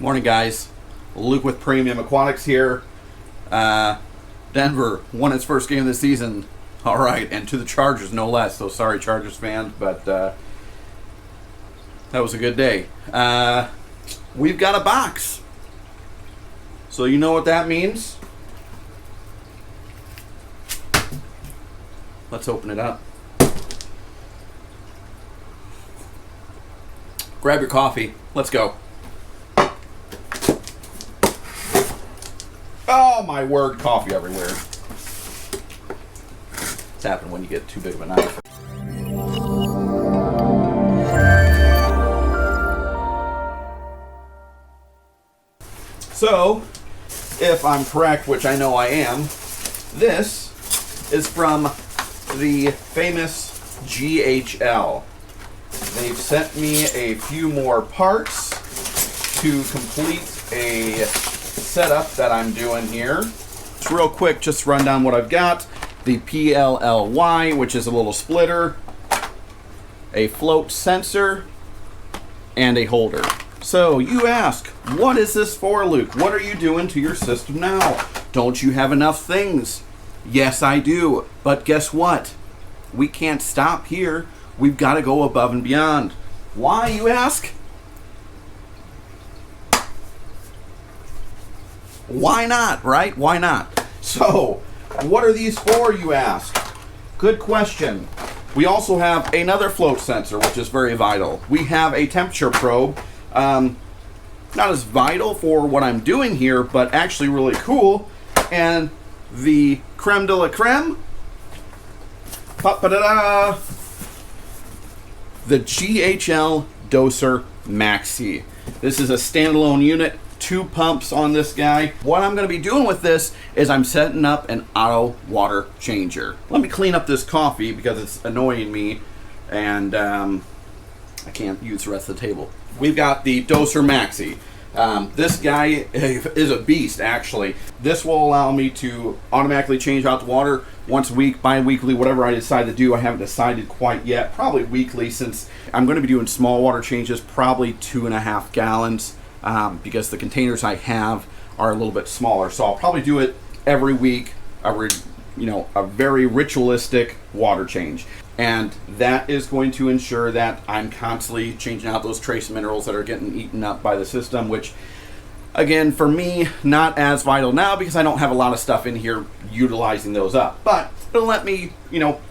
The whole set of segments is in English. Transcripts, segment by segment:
Morning, guys. Luke with Premium Aquatics here. Denver won its first game of the season. All right, and to the Chargers, no less. So sorry, Chargers fans, but that was a good day. We've got a box. So you know what that means? Let's open it up. Grab your coffee. Let's go. Oh my word, coffee everywhere. It's happening when you get too big of a knife. So, if I'm correct, which I know I am, this is from the famous GHL. They've sent me a few more parts to complete a setup that I'm doing here. Just real quick, just run down what I've got. The PLLY, which is a little splitter, a float sensor, and a holder. So you ask, what is this for, Luke? What are you doing to your system now? Don't you have enough things? Yes, I do. But guess what? We can't stop here. We've got to go above and beyond. Why, you ask? Why not, right? Why not? So, what are these for, you ask? Good question. We also have another float sensor, which is very vital. We have a temperature probe. Not as vital for what I'm doing here, but actually really cool. And the creme de la creme, pa-pa-da-da, the GHL Doser Maxi. This is a standalone unit. 2 pumps on this guy. What I'm going to be doing with this is I'm setting up an auto water changer. Let me clean up this coffee because it's annoying me, and I can't use the rest of the table. We've got the Doser Maxi. This guy is a beast, actually. This will allow me to automatically change out the water once a week, bi-weekly, whatever I decide to do. I haven't decided quite yet. Probably weekly, since I'm going to be doing small water changes, probably 2.5 gallons. Because the containers I have are a little bit smaller. So I'll probably do it every week, a very ritualistic water change. And that is going to ensure that I'm constantly changing out those trace minerals that are getting eaten up by the system, which, again, for me, not as vital now because I don't have a lot of stuff in here utilizing those up. But it'll let me,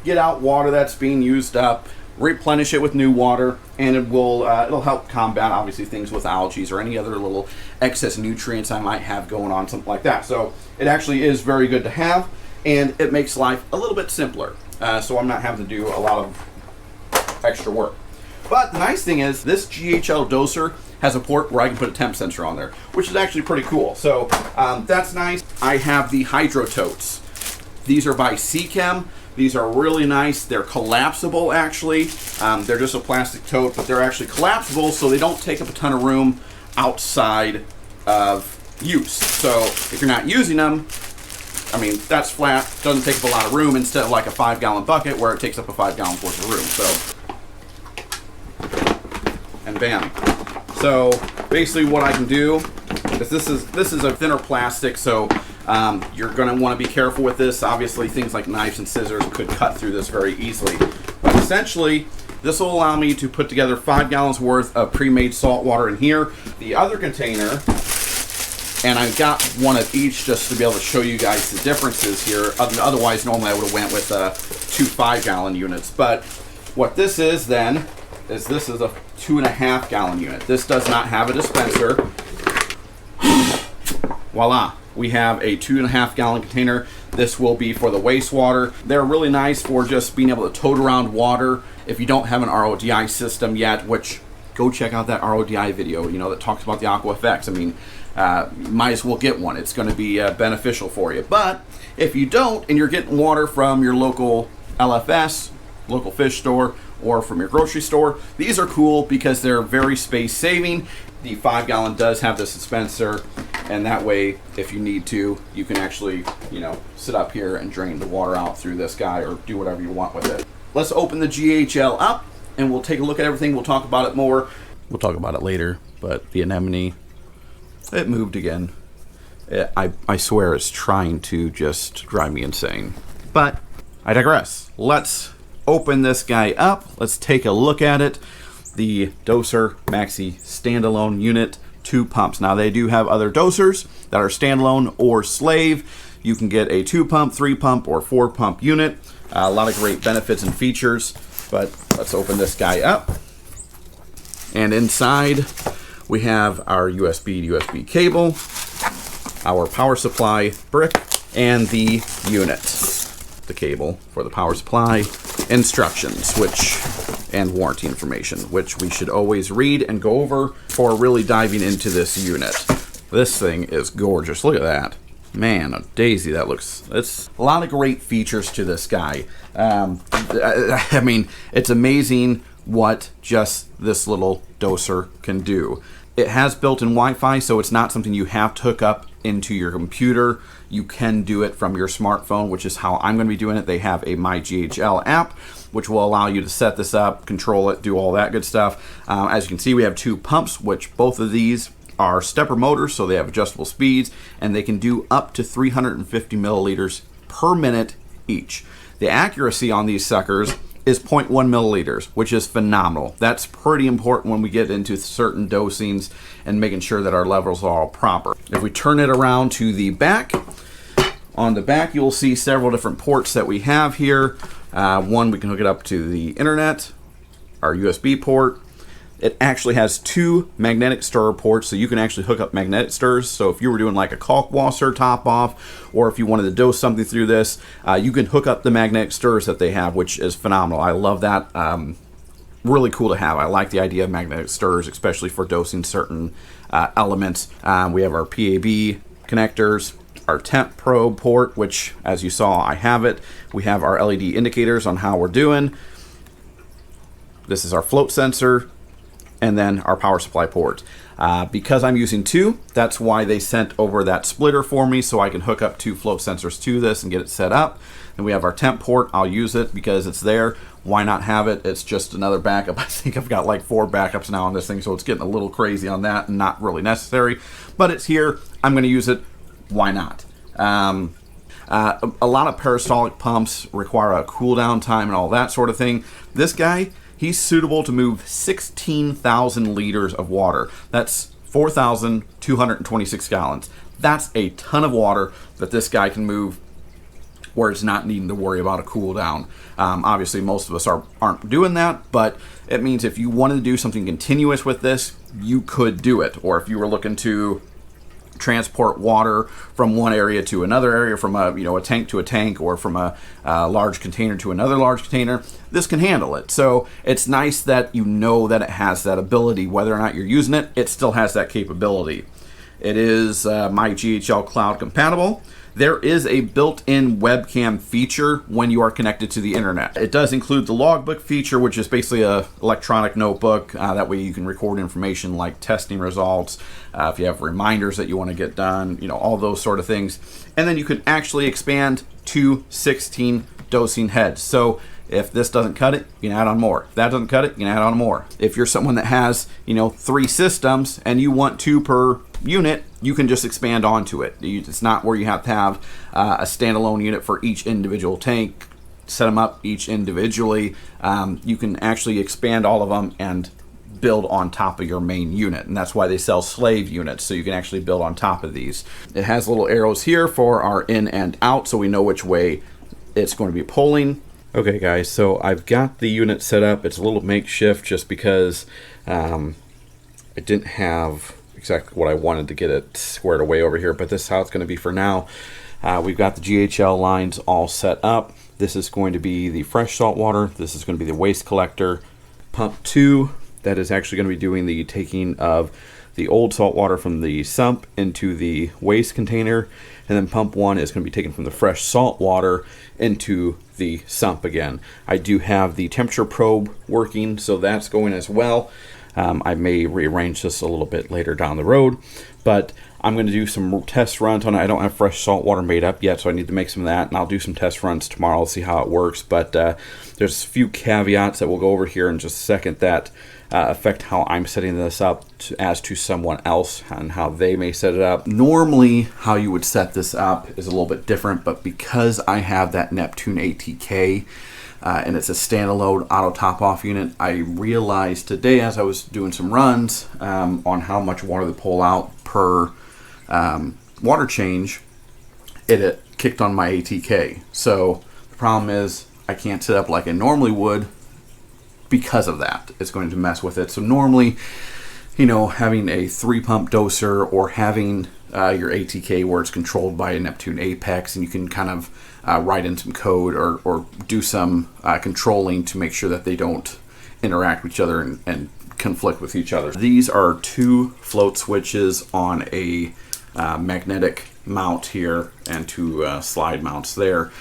get out water that's being used up, replenish it with new water, and it'll help combat obviously things with algae or any other little excess nutrients I might have going on, something like that. So it actually is very good to have, and it makes life a little bit simpler. So I'm not having to do a lot of extra work. But the nice thing is this GHL Doser has a port where I can put a temp sensor on there, which is actually pretty cool. So that's nice. I have the Hydro Totes. These are by Seachem. These are really nice. They're collapsible, actually. They're just a plastic tote, but they're actually collapsible, so they don't take up a ton of room outside of use. So if you're not using them, that's flat. Doesn't take up a lot of room instead of like a 5-gallon bucket where it takes up a 5 gallons worth of room. So, and bam. So basically what I can do is this is a thinner plastic, so you're going to want to be careful with this. Obviously, things like knives and scissors could cut through this very easily. But essentially, this will allow me to put together 5 gallons worth of pre-made salt water in here. The other container, and I've got one of each just to be able to show you guys the differences here. Otherwise, normally I would have went with 2 5-gallon units. But what this is then, is this is a 2.5-gallon unit. This does not have a dispenser. Voila. We have a 2.5-gallon container. This will be for the wastewater. They're really nice for just being able to tote around water. If you don't have an RODI system yet, which go check out that RODI video, that talks about the Aqua effects. You might as well get one. It's going to be beneficial for you. But if you don't, and you're getting water from your local LFS, local fish store, or from your grocery store, these are cool because they're very space saving. The 5-gallon does have the dispenser, and that way, if you need to, you can actually, sit up here and drain the water out through this guy or do whatever you want with it. Let's open the GHL up, and we'll take a look at everything. We'll talk about it more. We'll talk about it later, but the anemone, It moved again. I swear it's trying to just drive me insane. But I digress. Let's open this guy up. Let's take a look at it. The Doser Maxi standalone unit, 2 pumps. Now they do have other dosers that are standalone or slave. You can get a 2 pump, 3 pump, or 4 pump unit. A lot of great benefits and features. But let's open this guy up. And inside we have our USB to USB cable, our power supply brick, and the unit. The cable for the power supply, instructions, and warranty information, which we should always read and go over before really diving into this unit. This thing is gorgeous. Look at that. Man, a daisy, that looks... It's a lot of great features to this guy. I mean, it's amazing what just this little doser can do. It has built-in Wi-Fi, so it's not something you have to hook up into your computer. You can do it from your smartphone, which is how I'm going to be doing it. They have a My GHL app, which will allow you to set this up, control it, do all that good stuff. As you can see, we have 2 pumps, which both of these are stepper motors, so they have adjustable speeds, and they can do up to 350 milliliters per minute each. The accuracy on these suckers is 0.1 milliliters, which is phenomenal. That's pretty important when we get into certain dosings and making sure that our levels are all proper. If we turn it around to the back, on the back you'll see several different ports that we have here. One, we can hook it up to the internet, our USB port. It actually has 2 magnetic stirrer ports, so you can actually hook up magnetic stirrers. So if you were doing like a Kalkwasser top off, or if you wanted to dose something through this, you can hook up the magnetic stirrers that they have, which is phenomenal. I love that. Really cool to have. I like the idea of magnetic stirrers, especially for dosing certain elements. We have our PAB connectors, our temp probe port, which as you saw, I have it. We have our LED indicators on how we're doing. This is our float sensor, and then our power supply port. Because I'm using 2, that's why they sent over that splitter for me, so I can hook up 2 float sensors to this and get it set up. And we have our temp port. I'll use it because it's there. Why not have it? It's just another backup. I think I've got like 4 backups now on this thing, so it's getting a little crazy on that and not really necessary. But it's here. I'm going to use it. Why not? A lot of peristaltic pumps require a cool down time and all that sort of thing. This guy, he's suitable to move 16,000 liters of water. That's 4,226 gallons. That's a ton of water that this guy can move where it's not needing to worry about a cool down. Obviously, most of us aren't doing that, but it means if you wanted to do something continuous with this, you could do it. Or if you were looking to transport water from one area to another area, from a tank to a tank, or from a large container to another large container, this can handle it. So it's nice that you know that it has that ability. Whether or not you're using it, it still has that capability. It is My GHL Cloud compatible. There is a built-in webcam feature when you are connected to the internet. It does include the logbook feature, which is basically a electronic notebook. That way you can record information like testing results, if you have reminders that you want to get done, all those sort of things. And then you can actually expand to 16 dosing heads. So if this doesn't cut it, you can add on more. If that doesn't cut it, you can add on more. If you're someone that has, 3 systems and you want 2 per unit, you can just expand onto it. It's not where you have to have a standalone unit for each individual tank, set them up each individually. You can actually expand all of them and build on top of your main unit, and that's why they sell slave units, so you can actually build on top of these. It has little arrows here for our in and out, so we know which way it's going to be pulling. Okay guys, so I've got the unit set up. It's a little makeshift just because I didn't have exactly what I wanted to get it squared away over here, but this is how it's going to be for now. We've got the GHL lines all set up. This is going to be the fresh salt water. This is going to be the waste collector. Pump 2, that is actually going to be doing the taking of the old salt water from the sump into the waste container, and then pump 1 is going to be taken from the fresh salt water into the sump again. I do have the temperature probe working, so that's going as well. I may rearrange this a little bit later down the road, but I'm going to do some test runs on it. I don't have fresh salt water made up yet, so I need to make some of that, and I'll do some test runs tomorrow, see how it works. But there's a few caveats that we'll go over here in just a second that affect how I'm setting this up as to someone else and how they may set it up. Normally, how you would set this up is a little bit different, but because I have that Neptune ATK, and it's a standalone auto top-off unit, I realized today as I was doing some runs on how much water to pull out per water change, it kicked on my ATK. So the problem is I can't set up like I normally would because of that. It's going to mess with it. So normally, you know, having a 3-pump doser or having your ATK where it's controlled by a Neptune Apex, and you can kind of write in some code or do some controlling to make sure that they don't interact with each other and conflict with each other. These are 2 float switches on a magnetic mount here and 2 slide mounts there.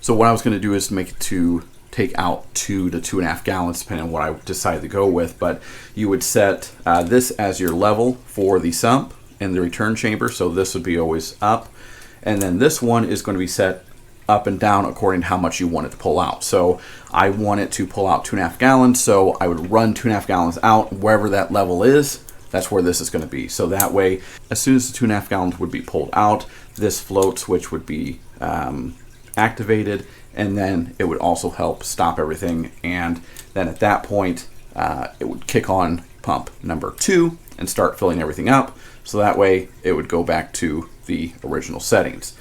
So what I was going to do is make it to take out 2 to 2.5 gallons depending on what I decide to go with, but you would set this as your level for the sump and the return chamber, so this would be always up, and then this one is going to be set up and down according to how much you want it to pull out. So I want it to pull out 2.5 gallons, so I would run 2.5 gallons out. Wherever that level is, that's where this is going to be. So that way, as soon as the 2.5 gallons would be pulled out, this float switch would be activated, and then it would also help stop everything. And then at that point, it would kick on pump number 2 and start filling everything up. So that way, it would go back to the original settings.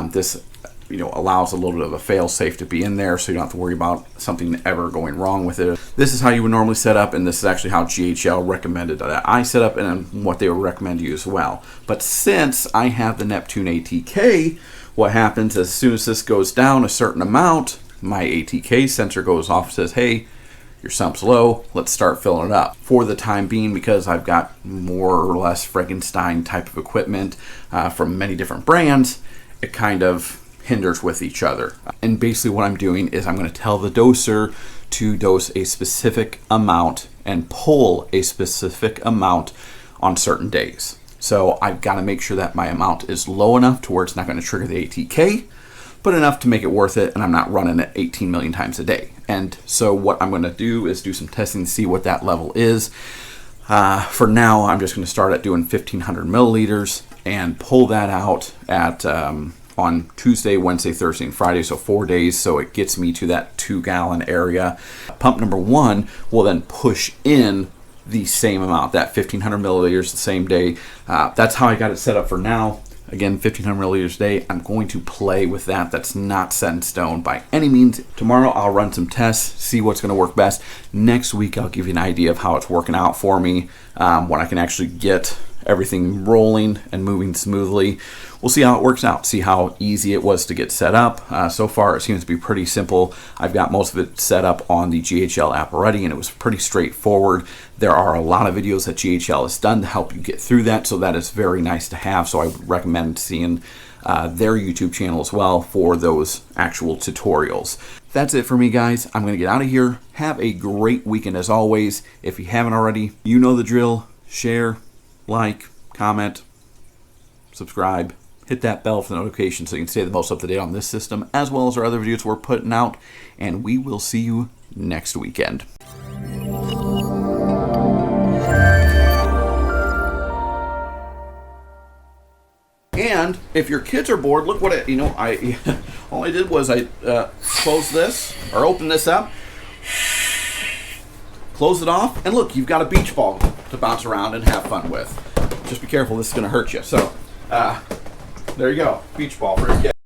This allows a little bit of a fail safe to be in there, so you don't have to worry about something ever going wrong with it. This is how you would normally set up, and this is actually how GHL recommended that I set up and what they would recommend you as well. But since I have the Neptune ATK, what happens as soon as this goes down a certain amount, my ATK sensor goes off and says, hey, your sump's low, let's start filling it up. For the time being, because I've got more or less Frankenstein type of equipment from many different brands, it kind of hinders with each other. And basically what I'm doing is I'm going to tell the doser to dose a specific amount and pull a specific amount on certain days. So I've got to make sure that my amount is low enough to where it's not going to trigger the ATK, but enough to make it worth it, and I'm not running it 18 million times a day. And so what I'm going to do is do some testing to see what that level is. For now, I'm just going to start at doing 1,500 milliliters and pull that out at on Tuesday, Wednesday, Thursday, and Friday, so 4 days, so it gets me to that 2-gallon area. Pump number 1 will then push in the same amount, that 1,500 milliliters the same day. That's how I got it set up for now. Again, 1,500 milliliters a day. I'm going to play with that. That's not set in stone by any means. Tomorrow I'll run some tests, see what's going to work best. Next week I'll give you an idea of how it's working out for me, when I can actually get everything rolling and moving smoothly. We'll see how it works out, see how easy it was to get set up. So far it seems to be pretty simple. I've got most of it set up on the GHL app already, and it was pretty straightforward. There are a lot of videos that GHL has done to help you get through that, so that is very nice to have. So I would recommend seeing their YouTube channel as well for those actual tutorials. That's it for me, guys. I'm going to get out of here. Have a great weekend as always. If you haven't already, you know the drill. Share, like, comment, subscribe, hit that bell for the notification so you can stay the most up to date on this system as well as our other videos we're putting out, and we will see you next weekend. And if your kids are bored, look what all I did was I closed this or opened this up, close it off, and look, you've got a beach ball to bounce around and have fun with. Just be careful, this is going to hurt you. So there you go, beach ball for a kid.